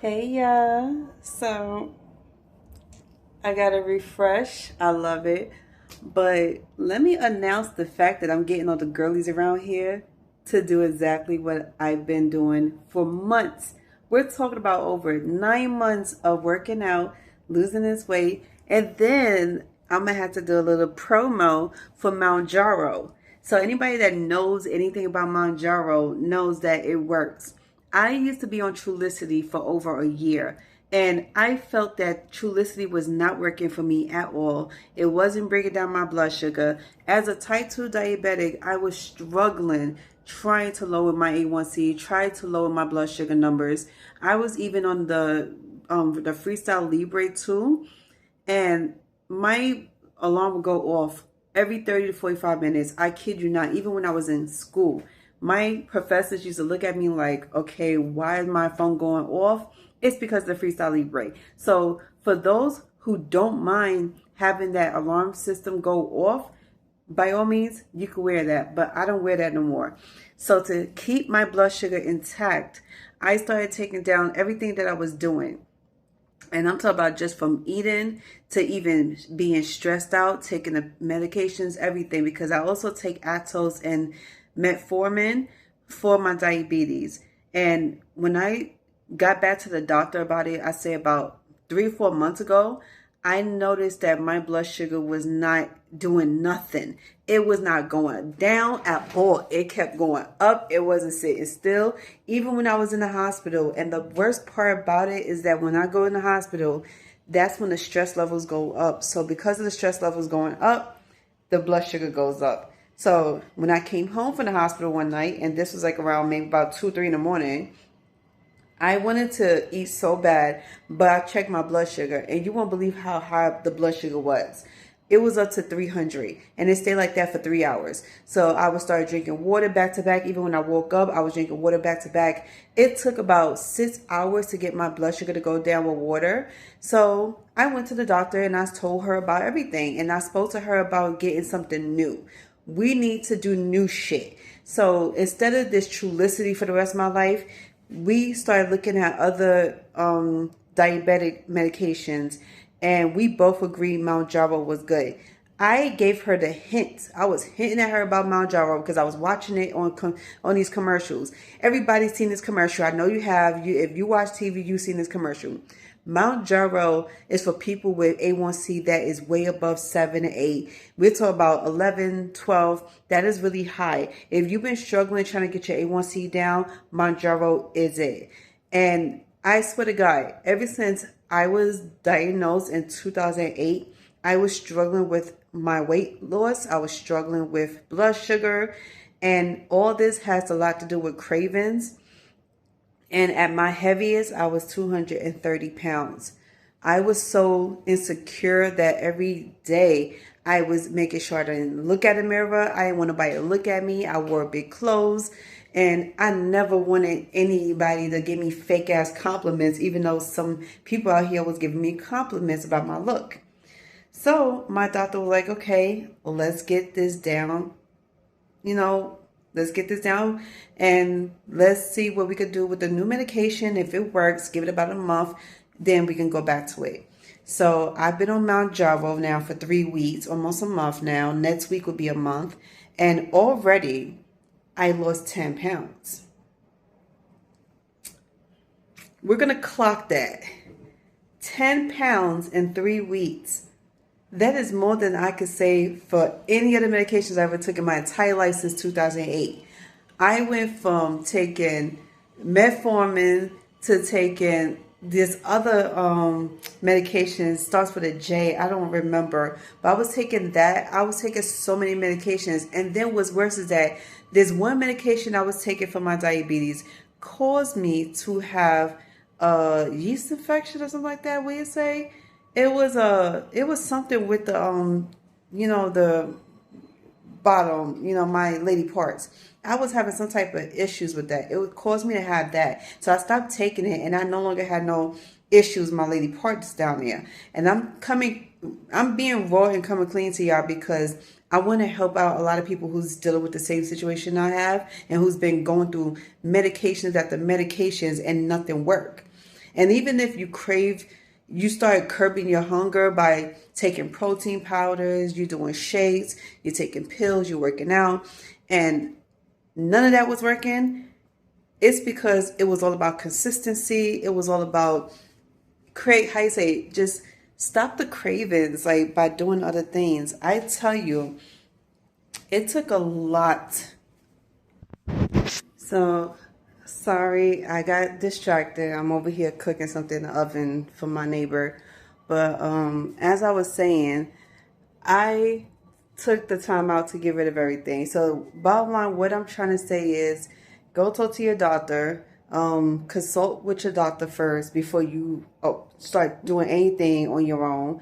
Hey, so I got a refresh. I love it. But let me announce the fact that I'm getting all the girlies around here to do exactly what I've been doing for months. We're talking about over 9 months of working out, losing this weight, and then I'm gonna have to do a little promo for Mounjaro. So anybody that knows anything about Mounjaro knows that it works. I used to be on Trulicity for over a year, and I felt that Trulicity was not working for me at all. It wasn't bringing down my blood sugar. As a type 2 diabetic, I was struggling trying to lower my A1C, trying to lower my blood sugar numbers. I was even on the Freestyle Libre 2, and my alarm would go off every 30 to 45 minutes. I kid you not, even when I was in school. My professors used to look at me like, okay, why is my phone going off? It's because of the Freestyle Libre. So for those who don't mind having that alarm system go off, by all means, you can wear that, but I don't wear that no more. So to keep my blood sugar intact, I started taking down everything that I was doing. And I'm talking about just from eating to even being stressed out, taking the medications, everything, because I also take Atos and metformin for my diabetes. And when I got back to the doctor about it, I say about 3 or 4 months ago, I noticed that my blood sugar was not doing nothing. It was not going down at all. It kept going up. It wasn't sitting still. Even when I was in the hospital. And the worst part about it is that when I go in the hospital, that's when the stress levels go up. So because of the stress levels going up, the blood sugar goes up. So when I came home from the hospital one night, and this was like around maybe about 2, 3 in the morning, I wanted to eat so bad, but I checked my blood sugar, and you won't believe how high the blood sugar was. It was up to 300, and it stayed like that for 3 hours. So I would start drinking water back to back. Even when I woke up, I was drinking water back to back. It took about 6 hours to get my blood sugar to go down with water. So I went to the doctor, and I told her about everything, and I spoke to her about getting something new. We need to do new shit. So instead of this Trulicity for the rest of my life, we started looking at other diabetic medications, and we both agreed Mounjaro was good. I gave her the hint. I was hinting at her about Mounjaro because I was watching it on these commercials. Everybody's seen this commercial. I know you have. If you watch TV, you've seen this commercial. Mounjaro is for people with A1C that is way above 7 or 8. We're talking about 11, 12. That is really high. If you've been struggling trying to get your A1C down, Mounjaro is it. And I swear to God, ever since I was diagnosed in 2008, I was struggling with my weight loss. I was struggling with blood sugar. And all this has a lot to do with cravings. And at my heaviest, I was 230 pounds. I was so insecure that every day I was making sure I didn't look at a mirror. I didn't want nobody to look at me. I wore big clothes. And I never wanted anybody to give me fake ass compliments, even though some people out here was giving me compliments about my look. So my doctor was like, okay, well, let's get this down. Let's get this down and let's see what we could do with the new medication. If it works, give it about a month, then we can go back to it. So I've been on Mounjaro now for 3 weeks, almost a month now. Next week will be a month. And already I lost 10 pounds. We're going to clock that. 10 pounds in 3 weeks. That is more than I could say for any other medications I ever took in my entire life since 2008. I went from taking metformin to taking this other medication, starts with a J, I don't remember. But I was taking that. I was taking so many medications. And then what's worse is that this one medication I was taking for my diabetes caused me to have a yeast infection or something like that. What do you say? It was something with the bottom, my lady parts. I was having some type of issues with that. It would cause me to have that. So I stopped taking it, and I no longer had no issues with my lady parts down there. And I'm being raw and coming clean to y'all because I want to help out a lot of people who's dealing with the same situation I have and who's been going through medications after medications and nothing work. And even if you start curbing your hunger by taking protein powders, you're doing shakes, you're taking pills, you're working out, and none of that was working, it's because it was all about consistency. It was all about how you say, just stop the cravings, like by doing other things. I tell you, it took a lot. So sorry, I got distracted. I'm over here cooking something in the oven for my neighbor. But as I was saying, I took the time out to get rid of everything. So bottom line, what I'm trying to say is go talk to your doctor. Consult with your doctor first before you start doing anything on your own.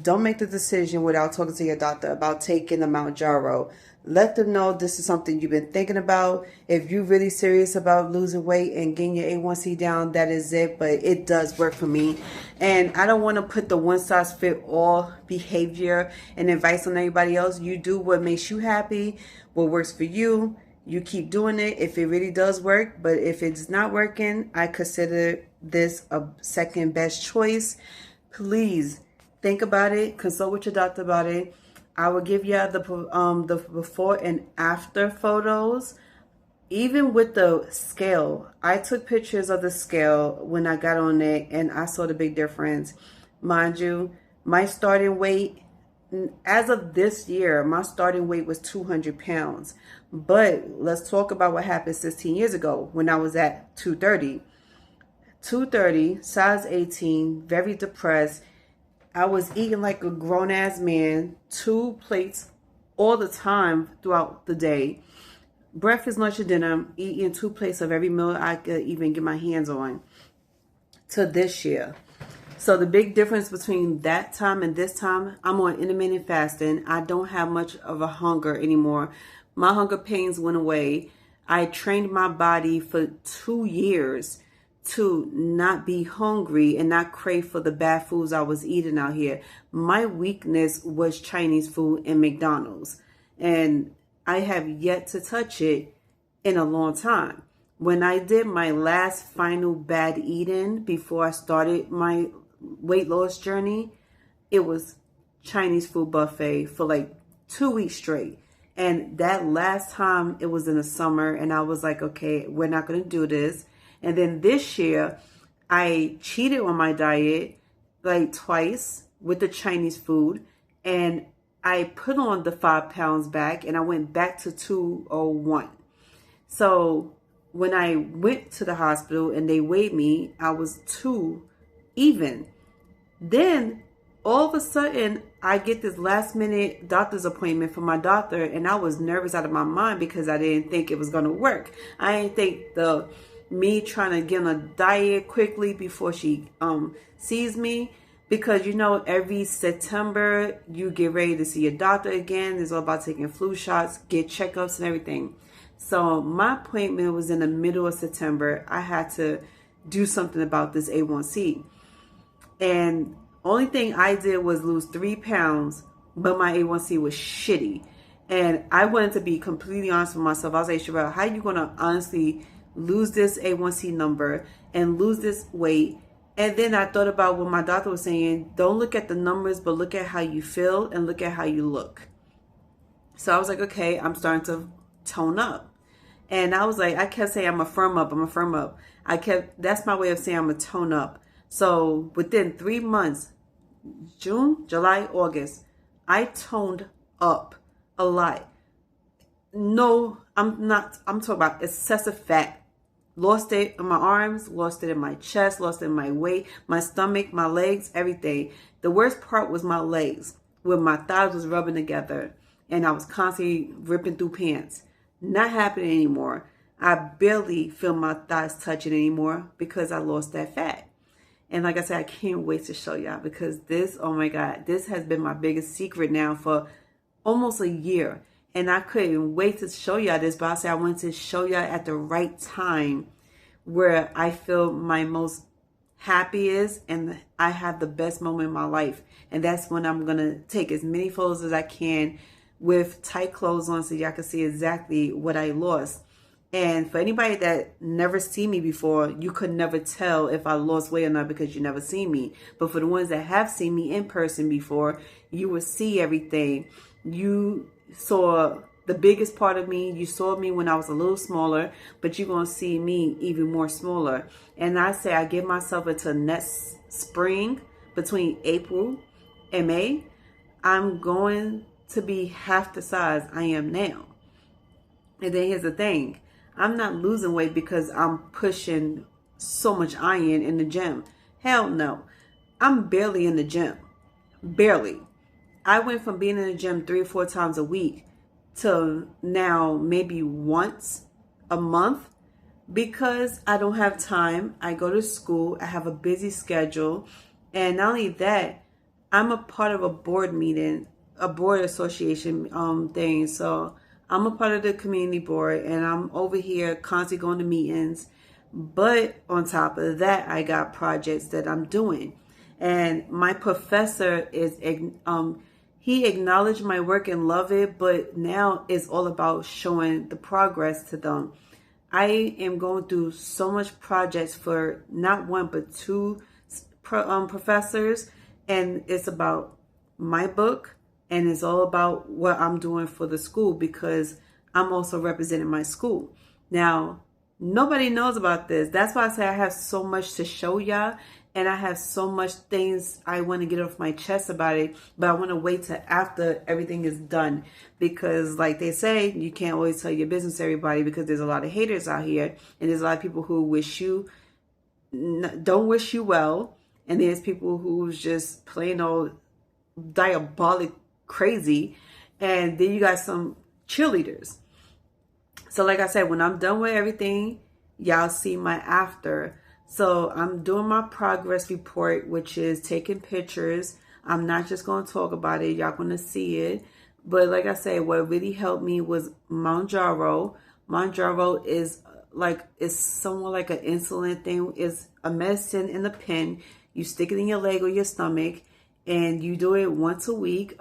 Don't make the decision without talking to your doctor about taking the Mounjaro. Let them know this is something you've been thinking about. If you're really serious about losing weight and getting your A1C down, that is it. But it does work for me. And I don't want to put the one-size-fits-all behavior and advice on everybody else. You do what makes you happy, what works for you. You keep doing it if it really does work. But if it's not working, I consider this a second best choice. Please think about it. Consult with your doctor about it. I will give you the before and after photos. Even with the scale, I took pictures of the scale when I got on it, and I saw the big difference. Mind you, my starting weight, as of this year, my starting weight was 200 pounds. But let's talk about what happened 16 years ago when I was at 230. 230, size 18, very depressed. I was eating like a grown-ass man, 2 plates all the time throughout the day. Breakfast, lunch, and dinner, eating 2 plates of every meal I could even get my hands on. To this year. So the big difference between that time and this time, I'm on intermittent fasting. I don't have much of a hunger anymore. My hunger pains went away. I trained my body for 2 years to not be hungry and not crave for the bad foods I was eating out here. My weakness was Chinese food and McDonald's. And I have yet to touch it in a long time. When I did my last final bad eating before I started my weight loss journey, it was Chinese food buffet for like 2 weeks straight. And that last time, it was in the summer, and I was like, okay, we're not going to do this. And then this year, I cheated on my diet like twice with the Chinese food. And I put on the 5 pounds back, and I went back to 201. So when I went to the hospital and they weighed me, I was 2 even. Then all of a sudden, I get this last minute doctor's appointment for my doctor, and I was nervous out of my mind because I didn't think it was going to work. I didn't think me trying to get on a diet quickly before she sees me, because every September you get ready to see your doctor again. It's all about taking flu shots, get checkups and everything. So my appointment was in the middle of September. I had to do something about this A1C. And only thing I did was lose 3 pounds, but my A1C was shitty. And I wanted to be completely honest with myself. I was like, Sherelle, how are you going to honestly lose this A1C number and lose this weight? And then I thought about what my doctor was saying. Don't look at the numbers, but look at how you feel and look at how you look. So I was like, okay, I'm starting to tone up. And I was like, I kept saying, I'm a firm up. That's my way of saying I'm a tone up. So within 3 months, June, July, August, I toned up a lot. No, I'm talking about excessive fat. Lost it in my arms, lost it in my chest, lost it in my weight, my stomach, my legs, everything. The worst part was my legs, where my thighs was rubbing together and I was constantly ripping through pants. Not happening anymore. I barely feel my thighs touching anymore because I lost that fat. And like I said, I can't wait to show y'all, because this, oh my God, this has been my biggest secret now for almost a year. And I couldn't wait to show y'all this, but I said I wanted to show y'all at the right time where I feel my most happiest and I have the best moment in my life. And that's when I'm going to take as many photos as I can with tight clothes on so y'all can see exactly what I lost. And for anybody that never seen me before, you could never tell if I lost weight or not because you never seen me. But for the ones that have seen me in person before, you will see everything. You saw the biggest part of me. You saw me when I was a little smaller, but you're going to see me even more smaller. And I say I give myself until next spring, between April and May, I'm going to be half the size I am now. And then here's the thing. I'm not losing weight because I'm pushing so much iron in the gym. Hell no. I'm barely in the gym. Barely. I went from being in the gym 3 or 4 times a week to now maybe once a month because I don't have time. I go to school. I have a busy schedule. And not only that, I'm a part of a board meeting, a board association thing. So I'm a part of the community board and I'm over here constantly going to meetings. But on top of that, I got projects that I'm doing. And my professor is, he acknowledged my work and love it, but now it's all about showing the progress to them. I am going through so much projects for not one, but 2 professors. And it's about my book. And it's all about what I'm doing for the school because I'm also representing my school. Now, nobody knows about this. That's why I say I have so much to show y'all. And I have so much things I want to get off my chest about it. But I want to wait till after everything is done. Because like they say, you can't always tell your business to everybody because there's a lot of haters out here. And there's a lot of people who don't wish you well. And there's people who's just plain old diabolic crazy. And then you got some cheerleaders. So like I said, when I'm done with everything, y'all see my after. So I'm doing my progress report, which is taking pictures. I'm not just going to talk about it. Y'all going to see it. But like I said, what really helped me was Mounjaro. Mounjaro is somewhat like an insulin thing. It's a medicine in a pen. You stick it in your leg or your stomach. And you do it once a week.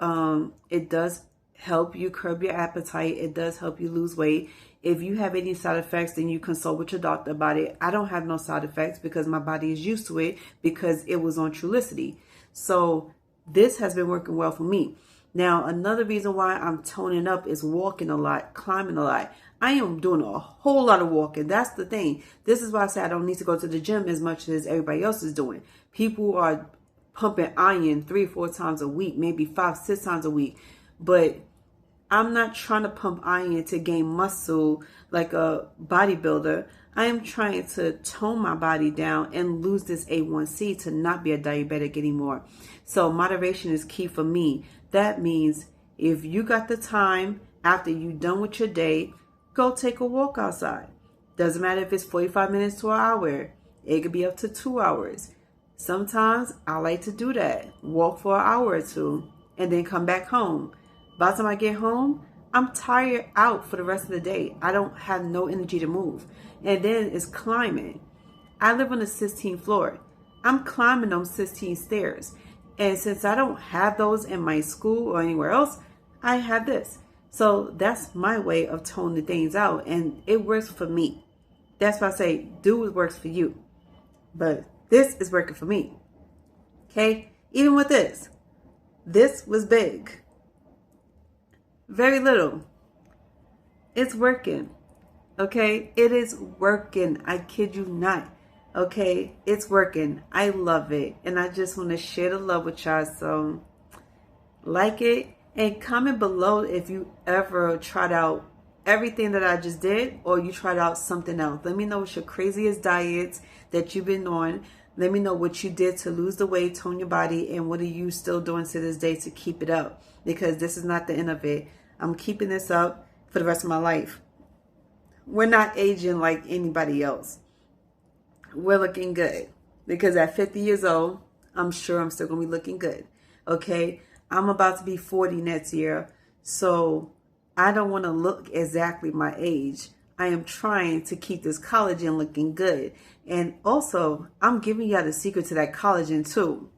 It does help you curb your appetite. It does help you lose weight. If you have any side effects, then you consult with your doctor about it. I don't have no side effects because my body is used to it because it was on Trulicity. So this has been working well for me. Now, another reason why I'm toning up is walking a lot, climbing a lot. I am doing a whole lot of walking. That's the thing. This is why I say I don't need to go to the gym as much as everybody else is doing. People are pumping iron 3 or 4 times a week, maybe 5, 6 times a week. But I'm not trying to pump iron to gain muscle like a bodybuilder. I am trying to tone my body down and lose this A1C to not be a diabetic anymore. So moderation is key for me. That means if you got the time after you done with your day, go take a walk outside. Doesn't matter if it's 45 minutes to an hour. It could be up to 2 hours. Sometimes I like to do that. Walk for an hour or 2 and then come back home. By the time I get home, I'm tired out for the rest of the day. I don't have no energy to move. And then it's climbing. I live on the 16th floor. I'm climbing those 16 stairs. And since I don't have those in my school or anywhere else, I have this. So that's my way of toning things out. And it works for me. That's why I say do what works for you. But this is working for me. Okay? Even with this was big. Very little. It's working. Okay? It is working. I kid you not. Okay? It's working. I love it. And I just want to share the love with y'all. So, like it. And comment below if you ever tried out everything that I just did or you tried out something else. Let me know what's your craziest diets that you've been on. Let me know what you did to lose the weight, tone your body, and what are you still doing to this day to keep it up. Because this is not the end of it. I'm keeping this up for the rest of my life. We're not aging like anybody else. We're looking good. Because at 50 years old, I'm sure I'm still going to be looking good. Okay? I'm about to be 40 next year. So I don't want to look exactly my age. I am trying to keep this collagen looking good. And also, I'm giving y'all the secret to that collagen too.